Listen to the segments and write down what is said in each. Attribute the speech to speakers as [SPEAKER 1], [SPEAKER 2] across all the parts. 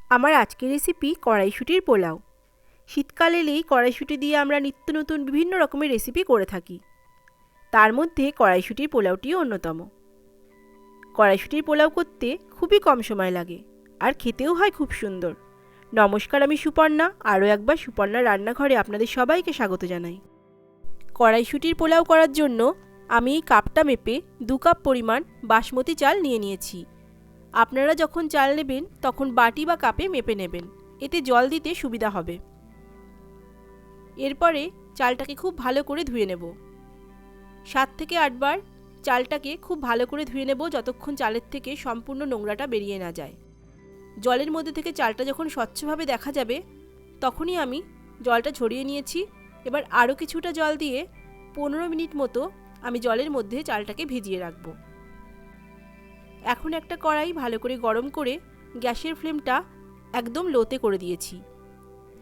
[SPEAKER 1] আমার আজকের রেসিপি কড়াইশুঁটির পোলাও। শীতকাল এলেই কড়াইশুঁটি দিয়ে আমরা নিত্য নতুন বিভিন্ন রকমের রেসিপি করে থাকি। তার মধ্যে কড়াইশুঁটির পোলাওটিও অন্যতম। কড়াইশুঁটির পোলাও করতে খুবই কম সময় লাগে, আর খেতেও হয় খুব সুন্দর। নমস্কার, আমি সুপর্ণা। আরও একবার সুপর্ণার রান্নাঘরে আপনাদের সবাইকে স্বাগত জানাই। কড়াইশুঁটির পোলাও করার জন্য আমি এই কাপটা মেপে 2 কাপ পরিমাণ বাসমতি চাল নিয়েছি। আপনারা যখন চাল নেবেন তখন বাটি বা কাপে মেপে নেবেন, এতে জল দিতে সুবিধা হবে। এরপরে চালটাকে খুব ভালো করে ধুয়ে নেব। 7 থেকে 8 বার চালটাকে খুব ভালো করে ধুয়ে নেব, যতক্ষণ চালের থেকে সম্পূর্ণ নোংরাটা বেরিয়ে না যায়। জলের মধ্যে থেকে চালটা যখন স্বচ্ছভাবে দেখা যাবে তখনই আমি জলটা ঝরিয়ে নিয়েছি। এবার আরও কিছুটা জল দিয়ে 15 মিনিট মতো আমি জলের মধ্যে চালটাকে ভিজিয়ে রাখব। এখন একটা কড়াই ভালো করে গরম করে গ্যাসের ফ্লেমটা একদম লোতে করে দিয়েছি।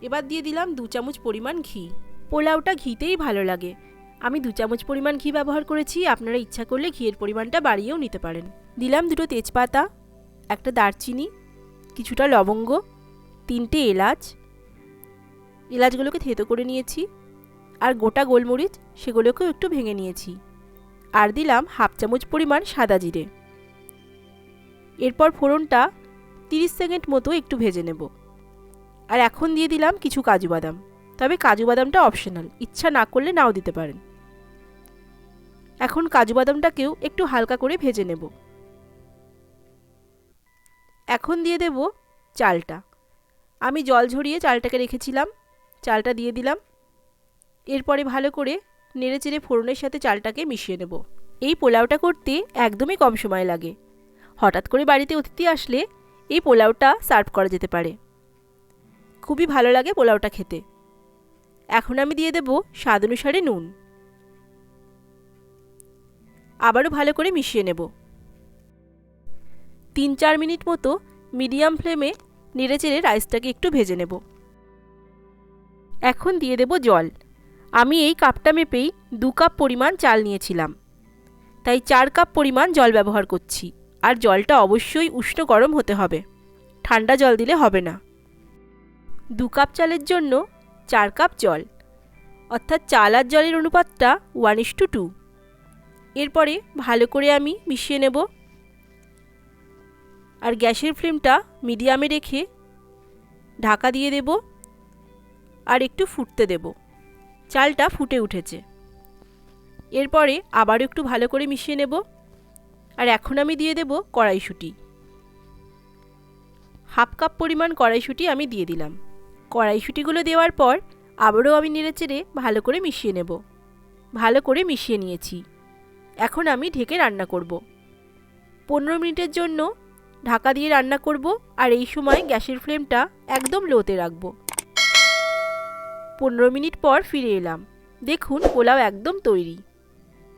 [SPEAKER 1] এবার দিয়ে দিলাম 2 চামচ পরিমাণ ঘি। পোলাওটা ঘিতেই ভালো লাগে। আমি 2 চামচ পরিমাণ ঘি ব্যবহার করেছি, আপনারা ইচ্ছা করলে ঘিয়ের পরিমাণটা বাড়িয়েও নিতে পারেন। দিলাম 2টো তেজপাতা, একটা দারচিনি, কিছুটা লবঙ্গ, 3টে এলাচ। এলাচগুলোকে থেতো করে নিয়েছি। আর গোটা গোলমরিচ, সেগুলোকেও একটু ভেঙে নিয়েছি। আর দিলাম 1/2 চামচ পরিমাণ সাদা জিরে। এরপর ফোড়নটা 30 সেকেন্ড মতো একটু ভেজে নেব। আর এখন দিয়ে দিলাম কিছু কাজু বাদাম, তবে কাজু বাদামটা অপশনাল, ইচ্ছা না করলে নাও দিতে পারেন। এখন কাজু বাদামটাকেও একটু হালকা করে ভেজে নেব। এখন দিয়ে দেব চালটা। আমি জল ঝরিয়ে চালটাকে রেখেছিলাম, চালটা দিয়ে দিলাম। এরপরে ভালো করে নেড়েচেড়ে ফোড়নের সাথে চালটাকে মিশিয়ে নেব। এই পোলাওটা করতে একদমই কম সময় লাগে। হঠাৎ করে বাড়িতে অতিথি আসলে এই পোলাওটা সার্ভ করা যেতে পারে। খুবই ভালো লাগে পোলাওটা খেতে। এখন আমি দিয়ে দেব স্বাদ অনুসারে নুন। আবারও ভালো করে মিশিয়ে নেব। 3-4 মিনিট মতো মিডিয়াম ফ্লেমে নেড়েচেড়ে রাইসটাকে একটু ভেজে নেব। এখন দিয়ে দেব জল। আমি এই কাপটা মেপেই 2 কাপ পরিমাণ চাল নিয়েছিলাম, তাই 4 কাপ পরিমাণ জল ব্যবহার করছি। আর জলটা অবশ্যই উষ্ণ গরম হতে হবে, ঠান্ডা জল দিলে হবে না। 2 কাপ চালের জন্য 4 কাপ জল, অর্থাৎ চাল আর জলের অনুপাতটা 1:2। এরপরে ভালো করে আমি মিশিয়ে নেব। আর গ্যাসের ফ্লেমটা মিডিয়ামে রেখে ঢাকা দিয়ে দেব আর একটু ফুটতে দেব। চালটা ফুটে উঠেছে। এরপরে আবারও একটু ভালো করে মিশিয়ে নেব। আর এখন আমি দিয়ে দেব কড়াইশুঁটি। 1/2 কাপ পরিমাণ কড়াইশুঁটি আমি দিয়ে দিলাম। কড়াইশুঁটিগুলো দেওয়ার পর আবারও আমি নেড়েচেড়ে ভালো করে মিশিয়ে নেব। ভালো করে মিশিয়ে নিয়েছি। এখন আমি ঢেকে রান্না করব। 15 মিনিটের জন্য ঢাকা দিয়ে রান্না করব। আর এই সময় গ্যাসের ফ্লেমটা একদম লোতে রাখব। 15 মিনিট পর ফিরে এলাম। দেখুন পোলাও একদম তৈরি।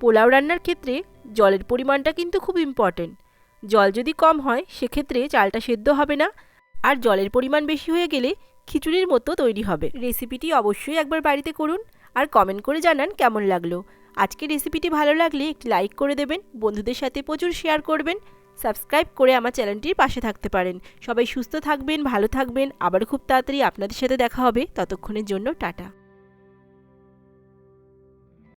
[SPEAKER 1] পোলাও রান্নার ক্ষেত্রে জলের পরিমাণটা কিন্তু খুব ইম্পর্টেন্ট। জল যদি কম হয় সেক্ষেত্রে চালটা সেদ্ধ হবে না, আর জলের পরিমাণ বেশি হয়ে গেলে খিচুড়ির মতো তৈরি হবে। রেসিপিটি অবশ্যই একবার বাড়িতে করুন আর কমেন্ট করে জানান কেমন লাগলো। আজকের রেসিপিটি ভালো লাগলে একটি লাইক করে দেবেন, বন্ধুদের সাথে প্রচুর শেয়ার করবেন, সাবস্ক্রাইব করে আমার চ্যানেলটির পাশে থাকতে পারেন। সবাই সুস্থ থাকবেন, ভালো থাকবেন। আবার খুব তাড়াতাড়ি আপনাদের সাথে দেখা হবে। ততক্ষণের জন্য টাটা।